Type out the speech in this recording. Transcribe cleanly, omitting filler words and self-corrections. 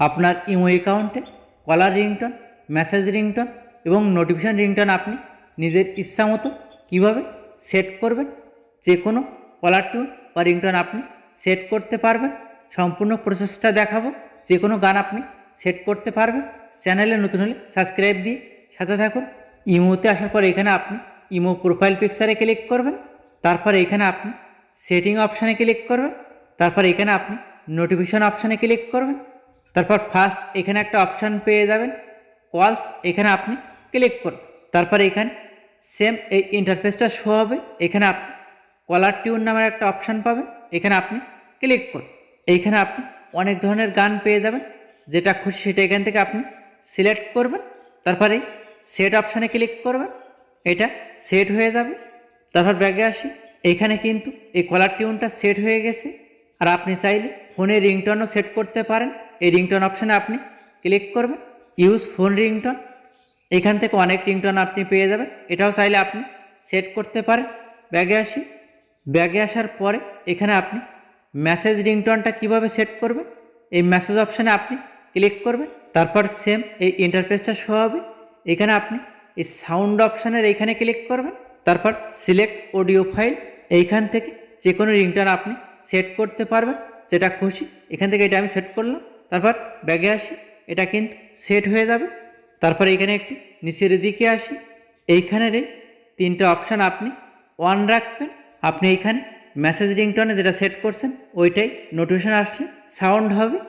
আপনার ইমো অ্যাকাউন্টে কলার ringtone, message ringtone এবং নোটিফিকেশান রিংটোন আপনি নিজের ইচ্ছা মতো কীভাবে সেট করবেন, যে কোনো কলার টিউন বা রিংটোন আপনি সেট করতে পারবেন। সম্পূর্ণ প্রসেসটা দেখাবো। যে কোনো গান আপনি সেট করতে পারবেন। চ্যানেলে নতুন হলে সাবস্ক্রাইব দিয়ে সাথে থাকুন। ইমোতে আসার পর এখানে আপনি ইমো প্রোফাইল পিকচারে ক্লিক করবেন। তারপর এখানে আপনি সেটিং অপশানে ক্লিক করবেন। তারপর এখানে আপনি নোটিফিকেশান অপশানে ক্লিক করবেন। তারপর ফার্স্ট এখানে একটা অপশান পেয়ে যাবেন কলস, এখানে আপনি ক্লিক করুন। তারপর এখানে সেম এই ইন্টারফেসটা শো হবে। এখানে আপনি কলার টিউন নামের একটা অপশান পাবেন, এখানে আপনি ক্লিক করুন। এইখানে আপনি অনেক ধরনের গান পেয়ে যাবেন, যেটা খুশি সেটা এখান থেকে আপনি সিলেক্ট করবেন। তারপরে সেট অপশানে ক্লিক করবেন, এটা সেট হয়ে যাবে। তারপর ব্যাগে আসি, এখানে কিন্তু এই কলার টিউনটা সেট হয়ে গেছে। আর আপনি চাইলে ফোনে রিংটনও সেট করতে পারেন। এই রিংটন অপশানে আপনি ক্লিক করবেন, ইউজ ফোন রিংটন। এখান থেকে অনেক রিংটন আপনি পেয়ে যাবেন, এটাও চাইলে আপনি সেট করতে পারেন। ব্যাগে আসি, ব্যাগে আসার পরে এখানে আপনি মেসেজ রিংটনটা কিভাবে সেট করবেন, এই মেসেজ অপশানে আপনি ক্লিক করবেন। তারপর সেম এই ইন্টারফেসটা শো হবে। এখানে আপনি এই সাউন্ড অপশানের এইখানে ক্লিক করবেন। তারপর সিলেক্ট অডিও ফাইল, এইখান থেকে যে কোনো রিংটন আপনি সেট করতে পারবেন, যেটা খুশি। এখান থেকে এটা আমি সেট করলাম। তারপর ব্যাগে আসি, এটা কিন্তু সেট হয়ে যাবে। তারপর এখানে একটু নিচের দিকে আসি, এইখানের এই তিনটে অপশান আপনি অন রাখবেন। আপনি এইখানে মেসেজ রিংটনে যেটা সেট করছেন ওইটাই নোটিফিকেশন আসলে সাউন্ড হবে।